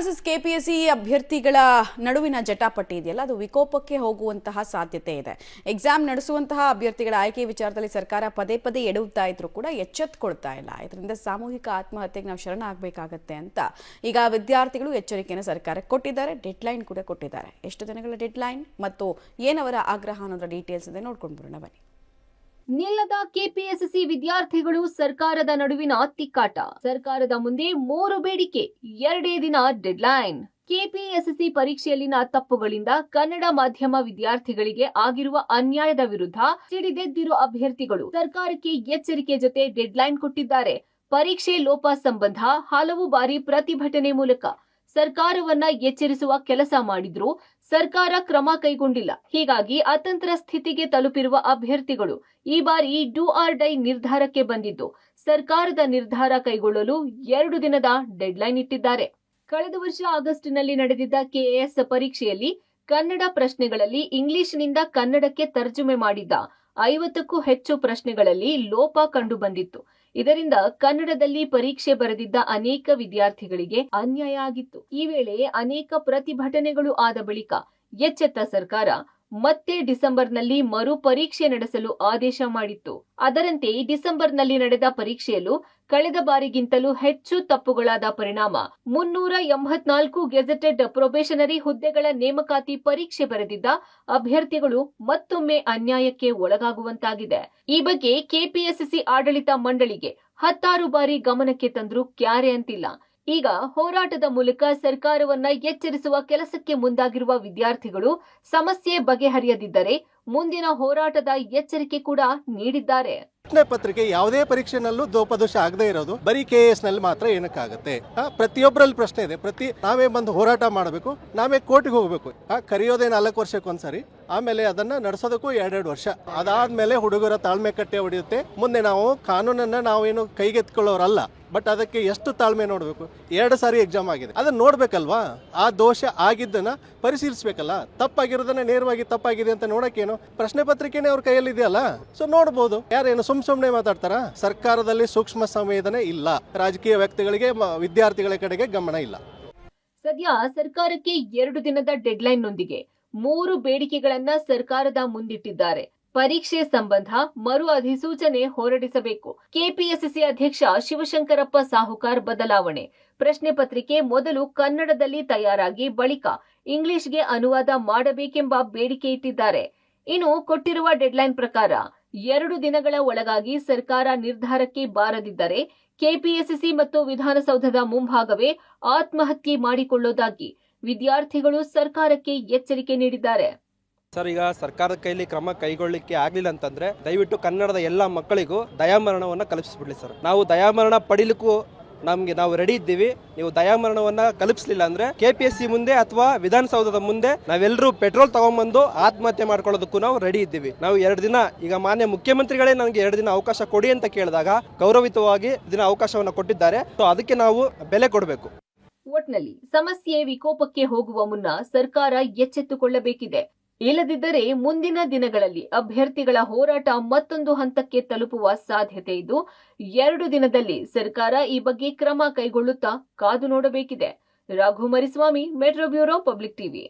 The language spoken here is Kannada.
ವರ್ಸಸ್ ಕೆಪಿಎಸ್ಸಿ ಅಭ್ಯರ್ಥಿಗಳ ನಡುವಿನ ಜಟಾಪಟಿ ಇದೆಯಲ್ಲ ಅದು ವಿಕೋಪಕ್ಕೆ ಹೋಗುವಂತಹ ಸಾಧ್ಯತೆ ಇದೆ. ಎಕ್ಸಾಮ್ ನಡೆಸುವಂತಹ ಅಭ್ಯರ್ಥಿಗಳ ಆಯ್ಕೆ ವಿಚಾರದಲ್ಲಿ ಸರ್ಕಾರ ಪದೇ ಪದೇ ಎಡುತ್ತಾ ಇದ್ರೂ ಕೂಡ ಎಚ್ಚೆತ್ತುಕೊಳ್ತಾ ಇಲ್ಲ. ಇದರಿಂದ ಸಾಮೂಹಿಕ ಆತ್ಮಹತ್ಯೆಗೆ ನಾವು ಶರಣಾಗಬೇಕಾಗತ್ತೆ ಅಂತ ಈಗ ವಿದ್ಯಾರ್ಥಿಗಳು ಎಚ್ಚರಿಕೆಯನ್ನು ಸರ್ಕಾರಕ್ಕೆ ಕೊಟ್ಟಿದ್ದಾರೆ. ಡೆಡ್ಲೈನ್ ಕೂಡ ಕೊಟ್ಟಿದ್ದಾರೆ. ಎಷ್ಟು ದಿನಗಳ ಡೆಡ್ಲೈನ್ ಮತ್ತು ಏನವರ ಆಗ್ರಹ ಅನ್ನೋದರ ಡೀಟೇಲ್ಸ್ ಇದೆ ನೋಡ್ಕೊಂಡು ಬರೋಣ ಬನ್ನಿ. ನಿಲ್ಲದ ಕೆಪಿಎಸ್ಸಿ ವಿದ್ಯಾರ್ಥಿಗಳು ಸರ್ಕಾರದ ನಡುವಿನ ತಿಕ್ಕಾಟ. ಸರ್ಕಾರದ ಮುಂದೆ 3 ಬೇಡಿಕೆ, 2 ದಿನ ಡೆಡ್ಲೈನ್. ಕೆಪಿಎಸ್ಸಿ ಪರೀಕ್ಷೆಯಲ್ಲಿನ ತಪ್ಪುಗಳಿಂದ ಕನ್ನಡ ಮಾಧ್ಯಮ ವಿದ್ಯಾರ್ಥಿಗಳಿಗೆ ಆಗಿರುವ ಅನ್ಯಾಯದ ವಿರುದ್ಧ ಸಿಡಿದೆದ್ದಿರುವ ಅಭ್ಯರ್ಥಿಗಳು ಸರ್ಕಾರಕ್ಕೆ ಎಚ್ಚರಿಕೆ ಜೊತೆ ಡೆಡ್ಲೈನ್ ಕೊಟ್ಟಿದ್ದಾರೆ. ಪರೀಕ್ಷೆ ಲೋಪ ಸಂಬಂಧ ಹಲವು ಬಾರಿ ಪ್ರತಿಭಟನೆ ಮೂಲಕ ಸರ್ಕಾರವನ್ನ ಎಚ್ಚರಿಸುವ ಕೆಲಸ ಮಾಡಿದ್ರೂ ಸರ್ಕಾರ ಕ್ರಮ ಕೈಗೊಂಡಿಲ್ಲ. ಹೀಗಾಗಿ ಅತಂತ್ರ ಸ್ಥಿತಿಗೆ ತಲುಪಿರುವ ಅಭ್ಯರ್ಥಿಗಳು ಈ ಬಾರಿ ಡೂ ಆರ್ ಡೈ ನಿರ್ಧಾರಕ್ಕೆ ಬಂದಿದ್ದು ಸರ್ಕಾರದ ನಿರ್ಧಾರ ಕೈಗೊಳ್ಳಲು 2 ದಿನದ ಡೆಡ್ಲೈನ್ ಇಟ್ಟಿದ್ದಾರೆ. ಕಳೆದ ವರ್ಷ ಆಗಸ್ಟ್ನಲ್ಲಿ ನಡೆದಿದ್ದ ಕೆಎಎಸ್ ಪರೀಕ್ಷೆಯಲ್ಲಿ ಕನ್ನಡ ಪ್ರಶ್ನೆಗಳಲ್ಲಿ ಇಂಗ್ಲಿಷ್ನಿಂದ ಕನ್ನಡಕ್ಕೆ ತರ್ಜುಮೆ ಮಾಡಿದ್ದ 50ಕ್ಕೂ ಹೆಚ್ಚು ಪ್ರಶ್ನೆಗಳಲ್ಲಿ ಲೋಪ ಕಂಡು ಬಂದಿತ್ತು. ಇದರಿಂದ ಕನ್ನಡದಲ್ಲಿ ಪರೀಕ್ಷೆ ಬರೆದಿದ್ದ ಅನೇಕ ವಿದ್ಯಾರ್ಥಿಗಳಿಗೆ ಅನ್ಯಾಯ ಆಗಿತ್ತು. ಈ ವೇಳೆ ಅನೇಕ ಪ್ರತಿಭಟನೆಗಳು ಆದ ಬಳಿಕ ಎಚ್ಚೆತ್ತ ಸರ್ಕಾರ ಮತ್ತೆ ಡಿಸೆಂಬರ್ನಲ್ಲಿ ಮರು ಪರೀಕ್ಷೆ ನಡೆಸಲು ಆದೇಶ ಮಾಡಿತ್ತು. ಅದರಂತೆ ಡಿಸೆಂಬರ್ನಲ್ಲಿ ನಡೆದ ಪರೀಕ್ಷೆಯಲ್ಲೂ ಕಳೆದ ಬಾರಿಗಿಂತಲೂ ಹೆಚ್ಚು ತಪ್ಪುಗಳಾದ ಪರಿಣಾಮ 384 ಗೆಜೆಟೆಡ್ ಪ್ರೊಬೇಷನರಿ ಹುದ್ದೆಗಳ ನೇಮಕಾತಿ ಪರೀಕ್ಷೆ ಬರೆದಿದ್ದ ಅಭ್ಯರ್ಥಿಗಳು ಮತ್ತೊಮ್ಮೆ ಅನ್ಯಾಯಕ್ಕೆ ಒಳಗಾಗುವಂತಾಗಿದೆ. ಈ ಬಗ್ಗೆ ಕೆಪಿಎಸ್ಸಿ ಆಡಳಿತ ಮಂಡಳಿಗೆ 16 ಬಾರಿ ಗಮನಕ್ಕೆ ತಂದ್ರೂ ಕ್ಯಾರೆ ಅಂತಿಲ್ಲ. ಈಗ ಹೋರಾಟದ ಮೂಲಕ ಸರ್ಕಾರವನ್ನ ಎಚ್ಚರಿಸುವ ಕೆಲಸಕ್ಕೆ ಮುಂದಾಗಿರುವ ವಿದ್ಯಾರ್ಥಿಗಳು ಸಮಸ್ಯೆ ಬಗೆಹರಿಯದಿದ್ದರೆ ಮುಂದಿನ ಹೋರಾಟದ ಎಚ್ಚರಿಕೆ ಕೂಡ ನೀಡಿದ್ದಾರೆ. ಪ್ರಶ್ನೆ ಪತ್ರಿಕೆ ಯಾವುದೇ ಪರೀಕ್ಷೆನಲ್ಲೂ ಲೋಪದೋಷ ಆಗದೆ ಇರೋದು ಬರೀ ಕೆಎಎಸ್ ನಲ್ಲಿ ಮಾತ್ರ ಏನಕ್ಕಾಗತ್ತೆ? ಪ್ರತಿಯೊಬ್ಬರಲ್ಲಿ ಪ್ರಶ್ನೆ ಇದೆ. ನಾವೇ ಬಂದು ಹೋರಾಟ ಮಾಡಬೇಕು, ನಾವೇ ಕೋರ್ಟಿಗೆ ಹೋಗಬೇಕು. ಕರೆಯೋದೇ 4 ವರ್ಷಕ್ಕೊಂದ್ಸರಿ, ಆಮೇಲೆ ಅದನ್ನ ನಡೆಸೋದಕ್ಕೂ 2 ವರ್ಷ. ಅದಾದ್ಮೇಲೆ ಹುಡುಗರ ತಾಳ್ಮೆ ಕಟ್ಟೆ ಹೊಡೆಯುತ್ತೆ. ಮುಂದೆ ನಾವು ಕಾನೂನನ್ನ ನಾವೇನು ಕೈಗೆತ್ಕೊಳ್ಳೋರಲ್ಲ, ಬಟ್ ಅದಕ್ಕೆ ಎಷ್ಟು ತಾಳ್ಮೆ ನೋಡಬೇಕು. 2 ಸಾರಿ ಎಕ್ಸಾಮ್ ಆಗಿದೆ, ಅದನ್ನ ನೋಡ್ಬೇಕಲ್ವಾ? ಆ ದೋಷ ಆಗಿದ್ದನ್ನ ಪರಿಶೀಲಿಸಬೇಕಲ್ಲ. ತಪ್ಪಾಗಿರೋದನ್ನ ನೇರವಾಗಿ ತಪ್ಪಾಗಿದೆ ಅಂತ ನೋಡಕ್ಕೇನು ಪ್ರಶ್ನೆ ಪತ್ರಿಕೆನೇ ಅವ್ರ ಕೈಯಲ್ಲಿ ಇದೆಯಲ್ಲ, ಸೊ ನೋಡಬಹುದು. ಯಾರೇನು ಸುಮ್ನೆ ಮಾತಾಡ್ತಾರ? ಸರ್ಕಾರದಲ್ಲಿ ಸೂಕ್ಷ್ಮ ಸಂವೇದನೆ ಇಲ್ಲ, ರಾಜಕೀಯ ವ್ಯಕ್ತಿಗಳಿಗೆ ವಿದ್ಯಾರ್ಥಿಗಳ ಕಡೆಗೆ ಗಮನ ಇಲ್ಲ. ಸದ್ಯ ಸರ್ಕಾರಕ್ಕೆ 2 ದಿನದ ಡೆಡ್ಲೈನ್ ನೊಂದಿಗೆ 3 ಬೇಡಿಕೆಗಳನ್ನ ಸರ್ಕಾರದ ಮುಂದಿಟ್ಟಿದ್ದಾರೆ. ಪರೀಕ್ಷೆ ಸಂಬಂಧ ಮರು ಅಧಿಸೂಚನೆ ಹೊರಡಿಸಬೇಕು. ಕೆಪಿಎಸ್ಸಿ ಅಧ್ಯಕ್ಷ ಶಿವಶಂಕರಪ್ಪ ಸಾಹುಕಾರ್ ಬದಲಾವಣೆ. ಪ್ರಶ್ನೆ ಪತ್ರಿಕೆ ಮೊದಲು ಕನ್ನಡದಲ್ಲಿ ತಯಾರಾಗಿ ಬಳಿಕ ಇಂಗ್ಲಿಷ್ಗೆ ಅನುವಾದ ಮಾಡಬೇಕೆಂಬ ಬೇಡಿಕೆ ಇಟ್ಟಿದ್ದಾರೆ. ಇನ್ನು ಕೊಟ್ಟಿರುವ ಡೆಡ್ಲೈನ್ ಪ್ರಕಾರ 2 ದಿನಗಳ ಒಳಗಾಗಿ ಸರ್ಕಾರ ನಿರ್ಧಾರಕ್ಕೆ ಬಾರದಿದ್ದರೆ ಕೆಪಿಎಸ್ಸಿ ಮತ್ತು ವಿಧಾನಸೌಧದ ಮುಂಭಾಗವೇ ಆತ್ಮಹತ್ಯೆ ಮಾಡಿಕೊಳ್ಳೋದಾಗಿ ವಿದ್ಯಾರ್ಥಿಗಳು ಸರ್ಕಾರಕ್ಕೆ ಎಚ್ಚರಿಕೆ ನೀಡಿದ್ದಾರೆ. ಸರ್, ಈಗ ಸರ್ಕಾರದ ಕೈಲಿ ಕ್ರಮ ಕೈಗೊಳ್ಳಲಿಕ್ಕೆ ಆಗ್ಲಿಲ್ಲ ಅಂತಂದ್ರೆ ದಯವಿಟ್ಟು ಕನ್ನಡದ ಎಲ್ಲ ಮಕ್ಕಳಿಗೂ ದಯಾಮರಣವನ್ನ ಕಲ್ಪಿಸ್ಬಿಡ್ಲಿ ಸರ್. ನಾವು ದಯಾಮರಣ ಪಡಿಲಿಕ್ಕೂ ನಾವು ರೆಡಿ ಇದ್ದೀವಿ. ನೀವು ದಯಾಮರಣವನ್ನ ಕಲ್ಪಿಸಲಿಲ್ಲ ಅಂದ್ರೆ ಕೆಪಿಎಸ್ಸಿ ಮುಂದೆ ಅಥವಾ ವಿಧಾನಸೌಧದ ಮುಂದೆ ನಾವೆಲ್ಲರೂ ಪೆಟ್ರೋಲ್ ತಗೊಂಡ್ಬಂದು ಆತ್ಮಹತ್ಯೆ ಮಾಡ್ಕೊಳ್ಳೋದಕ್ಕೂ ನಾವು ರೆಡಿ ಇದ್ದೀವಿ. ನಾವು 2 ದಿನ, ಈಗ ಮಾನ್ಯ ಮುಖ್ಯಮಂತ್ರಿಗಳೇ ನನಗೆ 2 ದಿನ ಅವಕಾಶ ಕೊಡಿ ಅಂತ ಕೇಳಿದಾಗ ಗೌರವಿತವಾಗಿ ದಿನ ಅವಕಾಶವನ್ನ ಕೊಟ್ಟಿದ್ದಾರೆ. ಸೊ ಅದಕ್ಕೆ ನಾವು ಬೆಲೆ ಕೊಡಬೇಕು. ಒಟ್ನಲ್ಲಿ ಸಮಸ್ಯೆ ವಿಕೋಪಕ್ಕೆ ಹೋಗುವ ಮುನ್ನ ಸರ್ಕಾರ ಎಚ್ಚೆತ್ತುಕೊಳ್ಳಬೇಕಿದೆ. ಇಲ್ಲದಿದ್ದರೆ ಮುಂದಿನ ದಿನಗಳಲ್ಲಿ ಅಭ್ಯರ್ಥಿಗಳ ಹೋರಾಟ ಮತ್ತೊಂದು ಹಂತಕ್ಕೆ ತಲುಪುವ ಸಾಧ್ಯತೆ ಇದ್ದು 2 ದಿನದಲ್ಲಿ ಸರ್ಕಾರ ಈ ಬಗ್ಗೆ ಕ್ರಮ ಕೈಗೊಳ್ಳುತ್ತಾ ಕಾದು ನೋಡಬೇಕಿದೆ. Raghu Mariswamy, metro bureau, public TV.